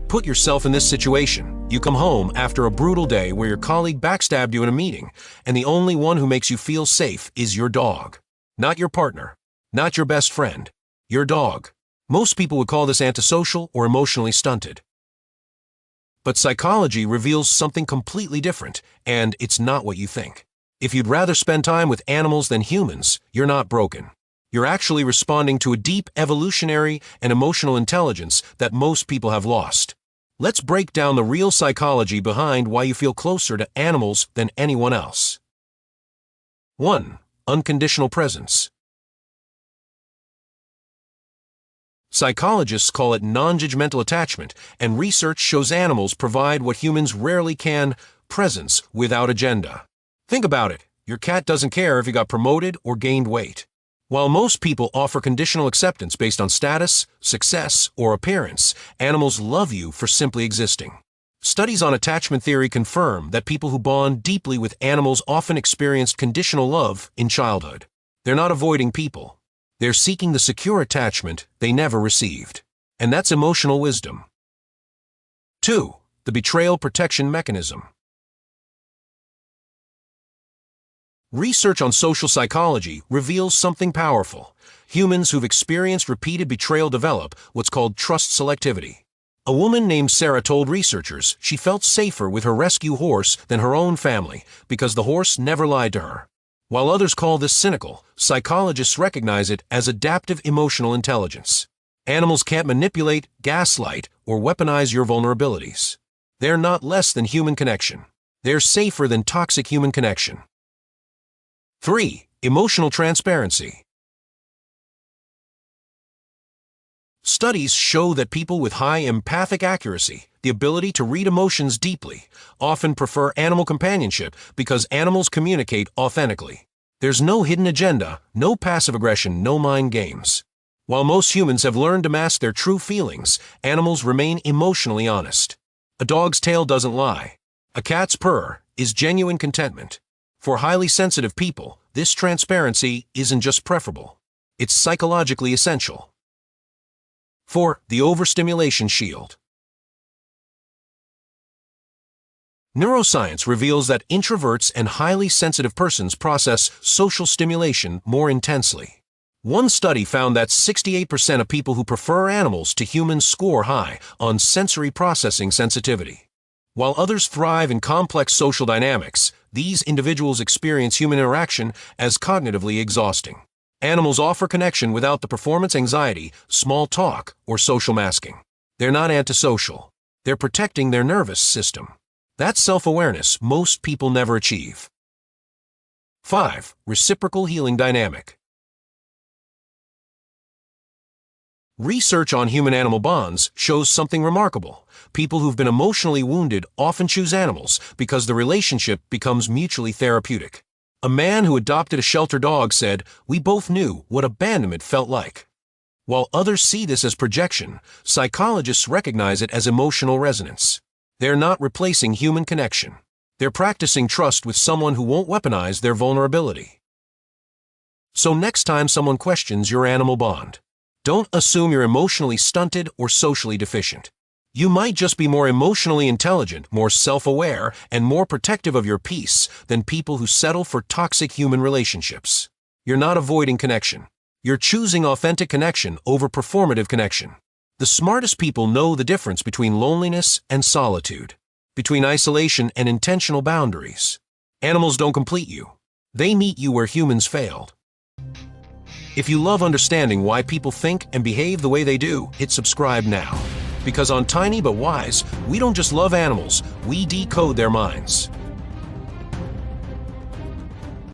Put yourself in this situation. You come home after a brutal day where your colleague backstabbed you in a meeting, and the only one who makes you feel safe is your dog. Not your partner, not your best friend, your dog. Most people would call this antisocial or emotionally stunted. But psychology reveals something completely different, and it's not what you think. If you'd rather spend time with animals than humans, you're not broken. You're actually responding to a deep evolutionary and emotional intelligence that most people have lost. Let's break down the real psychology behind why you feel closer to animals than anyone else. 1. Unconditional presence. Psychologists call it non-judgmental attachment, and research shows animals provide what humans rarely can: presence without agenda. Think about it. Your cat doesn't care if you got promoted or gained weight. While most people offer conditional acceptance based on status, success, or appearance, animals love you for simply existing. Studies on attachment theory confirm that people who bond deeply with animals often experienced conditional love in childhood. They're not avoiding people. They're seeking the secure attachment they never received. And that's emotional wisdom. 2. The betrayal protection mechanism. Research on social psychology reveals something powerful. Humans who've experienced repeated betrayal develop what's called trust selectivity. A woman named Sarah told researchers she felt safer with her rescue horse than her own family because the horse never lied to her. While others call this cynical, psychologists recognize it as adaptive emotional intelligence. Animals can't manipulate, gaslight, or weaponize your vulnerabilities. They're not less than human connection. They're safer than toxic human connection. 3. Emotional transparency. Studies show that people with high empathic accuracy, the ability to read emotions deeply, often prefer animal companionship because animals communicate authentically. There's no hidden agenda, no passive aggression, no mind games. While most humans have learned to mask their true feelings, animals remain emotionally honest. A dog's tail doesn't lie. A cat's purr is genuine contentment. For highly sensitive people, this transparency isn't just preferable. It's psychologically essential. 4. The overstimulation shield. Neuroscience reveals that introverts and highly sensitive persons process social stimulation more intensely. One study found that 68% of people who prefer animals to humans score high on sensory processing sensitivity. While others thrive in complex social dynamics, these individuals experience human interaction as cognitively exhausting. Animals offer connection without the performance anxiety, small talk, or social masking. They're not antisocial. They're protecting their nervous system. That's self-awareness most people never achieve. 5. Reciprocal healing dynamic. Research on human-animal bonds shows something remarkable. People who've been emotionally wounded often choose animals because the relationship becomes mutually therapeutic. A man who adopted a shelter dog said, "We both knew what abandonment felt like." While others see this as projection, psychologists recognize it as emotional resonance. They're not replacing human connection. They're practicing trust with someone who won't weaponize their vulnerability. So next time someone questions your animal bond, don't assume you're emotionally stunted or socially deficient. You might just be more emotionally intelligent, more self-aware, and more protective of your peace than people who settle for toxic human relationships. You're not avoiding connection. You're choosing authentic connection over performative connection. The smartest people know the difference between loneliness and solitude, between isolation and intentional boundaries. Animals don't complete you. They meet you where humans failed. If you love understanding why people think and behave the way they do, hit subscribe now. Because on Tiny But Wise, we don't just love animals, we decode their minds.